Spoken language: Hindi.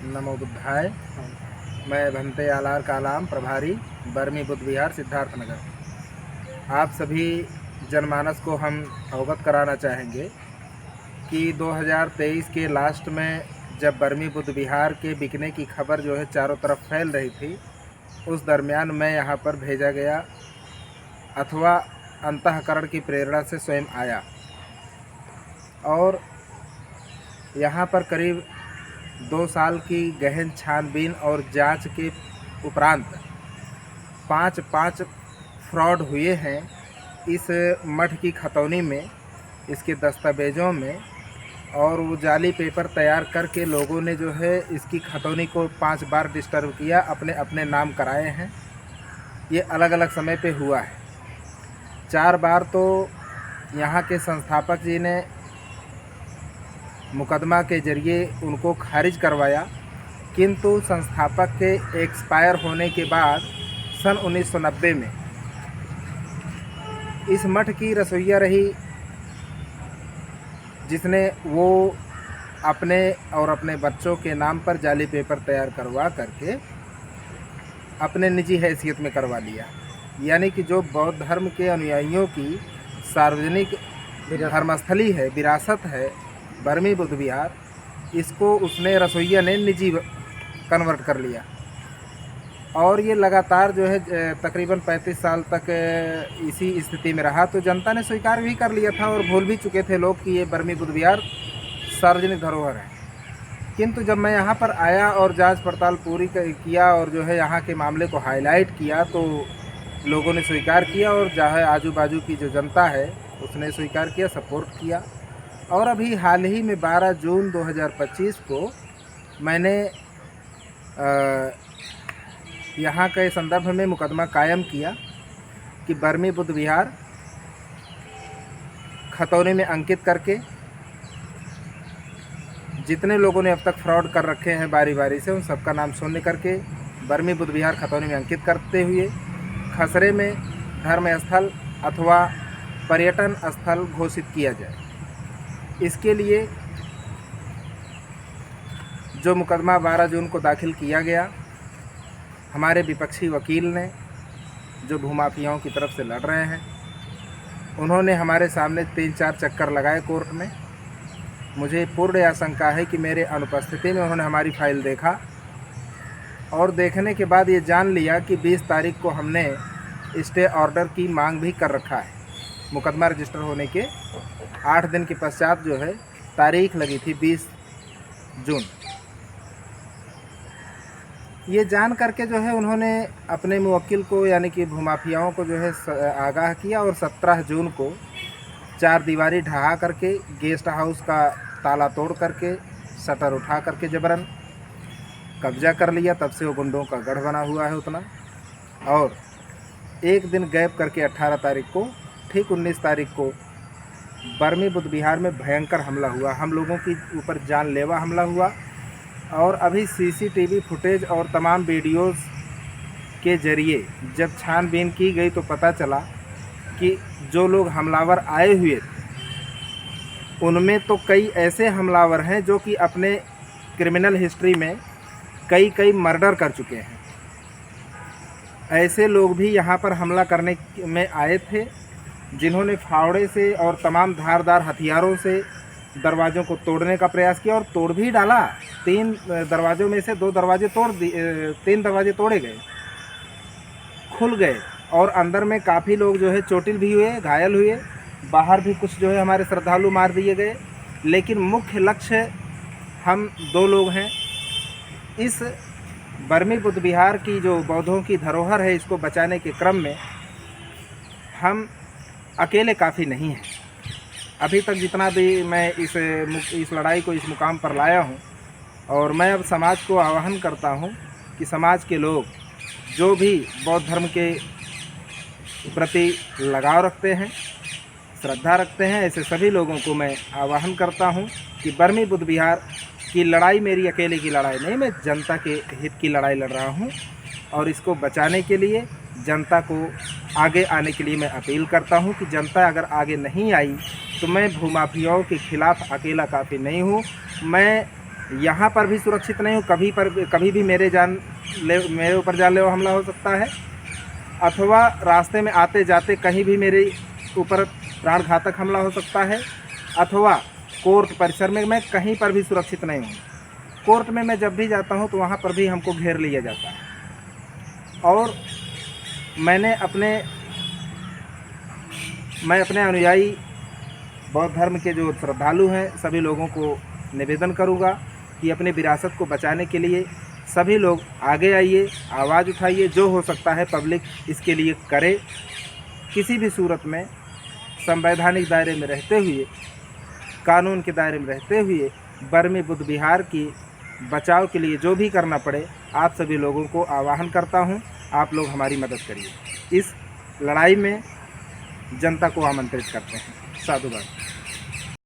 नमो बुद्धाय। मैं भंते आलार कालाम प्रभारी बर्मी बुद्ध विहार सिद्धार्थनगर। आप सभी जनमानस को हम अवगत कराना चाहेंगे कि 2023 के लास्ट में जब बर्मी बुद्ध विहार के बिकने की खबर जो है चारों तरफ फैल रही थी, उस दरमियान मैं यहाँ पर भेजा गया अथवा अंतःकरण की प्रेरणा से स्वयं आया और यहाँ पर करीब 2 साल की गहन छानबीन और जांच के उपरांत पांच फ्रॉड हुए हैं इस मठ की खतौनी में, इसके दस्तावेज़ों में। और वो जाली पेपर तैयार करके लोगों ने जो है इसकी खतौनी को 5 बार डिस्टर्ब किया, अपने अपने नाम कराए हैं। ये अलग अलग समय पे हुआ है। 4 बार तो यहाँ के संस्थापक जी ने मुकदमा के जरिए उनको खारिज करवाया, किंतु संस्थापक के एक्सपायर होने के बाद सन 1990 में इस मठ की रसोइया रही जिसने वो अपने और अपने बच्चों के नाम पर जाली पेपर तैयार करवा करके अपने निजी हैसियत में करवा लिया। यानी कि जो बौद्ध धर्म के अनुयायियों की सार्वजनिक धर्मस्थली है, विरासत है बर्मी बुद्ध विहार, इसको उसने रसोइया ने निजी कन्वर्ट कर लिया। और ये लगातार जो है तकरीबन 35 साल तक इसी स्थिति में रहा। तो जनता ने स्वीकार भी कर लिया था और भूल भी चुके थे लोग कि ये बर्मी बुद्ध विहार सार्वजनिक धरोहर है। किंतु जब मैं यहाँ पर आया और जांच पड़ताल पूरी किया और जो है यहाँ के मामले को हाईलाइट किया, तो लोगों ने स्वीकार किया और चाहे आजू बाजू की जो जनता है उसने स्वीकार किया, सपोर्ट किया। और अभी हाल ही में 12 जून 2025 को मैंने यहाँ के संदर्भ में मुकदमा कायम किया कि बर्मी बुद्ध विहार खतौनी में अंकित करके जितने लोगों ने अब तक फ्रॉड कर रखे हैं बारी बारी से, उन सबका नाम शून्य करके बर्मी बुद्ध विहार खतौनी में अंकित करते हुए खसरे में धर्म स्थल अथवा पर्यटन स्थल घोषित किया जाए। इसके लिए जो मुकदमा 12 जून को दाखिल किया गया, हमारे विपक्षी वकील ने जो भूमाफियाओं की तरफ से लड़ रहे हैं, उन्होंने हमारे सामने 3-4 चक्कर लगाए कोर्ट में। मुझे पूर्ण आशंका है कि मेरे अनुपस्थिति में उन्होंने हमारी फाइल देखा और देखने के बाद ये जान लिया कि 20 तारीख को हमने स्टे ऑर्डर की मांग भी कर रखा है। मुकदमा रजिस्टर होने के 8 दिन के पश्चात जो है तारीख लगी थी 20 जून। ये जान करके जो है उन्होंने अपने मुवक्किल को यानी कि भूमाफियाओं को जो है आगाह किया और 17 जून को 4 दीवारी ढहा करके गेस्ट हाउस का ताला तोड़ करके शटर उठा करके जबरन कब्जा कर लिया। तब से वो गुंडों का गढ़ बना हुआ है उतना। और एक दिन गैप करके 18 तारीख को, ठीक 19 तारीख को बर्मी बुद्ध विहार में भयंकर हमला हुआ, हम लोगों के ऊपर जानलेवा हमला हुआ। और अभी सीसीटीवी फुटेज और तमाम वीडियोस के ज़रिए जब छानबीन की गई तो पता चला कि जो लोग हमलावर आए हुए थे उनमें तो कई ऐसे हमलावर हैं जो कि अपने क्रिमिनल हिस्ट्री में कई मर्डर कर चुके हैं। ऐसे लोग भी यहाँ पर हमला करने में आए थे, जिन्होंने फावड़े से और तमाम धारदार हथियारों से दरवाज़ों को तोड़ने का प्रयास किया और तोड़ भी डाला। 3 दरवाज़ों में से 2 दरवाजे 3 दरवाजे तोड़े गए, खुल गए। और अंदर में काफ़ी लोग जो है चोटिल भी हुए, घायल हुए। बाहर भी कुछ जो है हमारे श्रद्धालु मार दिए गए। लेकिन मुख्य लक्ष्य हम 2 लोग हैं। इस बर्मी बुद्ध विहार की जो बौद्धों की धरोहर है, इसको बचाने के क्रम में हम अकेले काफ़ी नहीं हैं। अभी तक जितना भी मैं इस लड़ाई को इस मुकाम पर लाया हूँ, और मैं अब समाज को आह्वान करता हूँ कि समाज के लोग जो भी बौद्ध धर्म के प्रति लगाव रखते हैं, श्रद्धा रखते हैं, ऐसे सभी लोगों को मैं आह्वान करता हूँ कि बर्मी बुद्ध विहार की लड़ाई मेरी अकेले की लड़ाई नहीं, मैं जनता के हित की लड़ाई लड़ रहा हूँ। और इसको बचाने के लिए जनता को आगे आने के लिए मैं अपील करता हूँ कि जनता अगर आगे नहीं आई तो मैं भूमाफियाओं के खिलाफ़ अकेला काफ़ी नहीं हूँ। मैं यहाँ पर भी सुरक्षित नहीं हूँ, कभी भी मेरे ऊपर जानलेवा हमला हो सकता है, अथवा रास्ते में आते जाते कहीं भी मेरे ऊपर प्राण घातक हमला हो सकता है, अथवा कोर्ट परिसर में मैं कहीं पर भी सुरक्षित नहीं हूँ। कोर्ट में मैं जब भी जाता हूँ तो वहाँ पर भी हमको घेर लिया जाता है। और मैं अपने अनुयायी बौद्ध धर्म के जो श्रद्धालु हैं सभी लोगों को निवेदन करूँगा कि अपनी विरासत को बचाने के लिए सभी लोग आगे आइए, आवाज़ उठाइए, जो हो सकता है पब्लिक इसके लिए करे। किसी भी सूरत में संवैधानिक दायरे में रहते हुए, कानून के दायरे में रहते हुए बर्मी बुद्ध विहार की बचाव के लिए जो भी करना पड़े, आप सभी लोगों को आह्वान करता हूं, आप लोग हमारी मदद करिए। इस लड़ाई में जनता को आमंत्रित करते हैं। साधुवाद।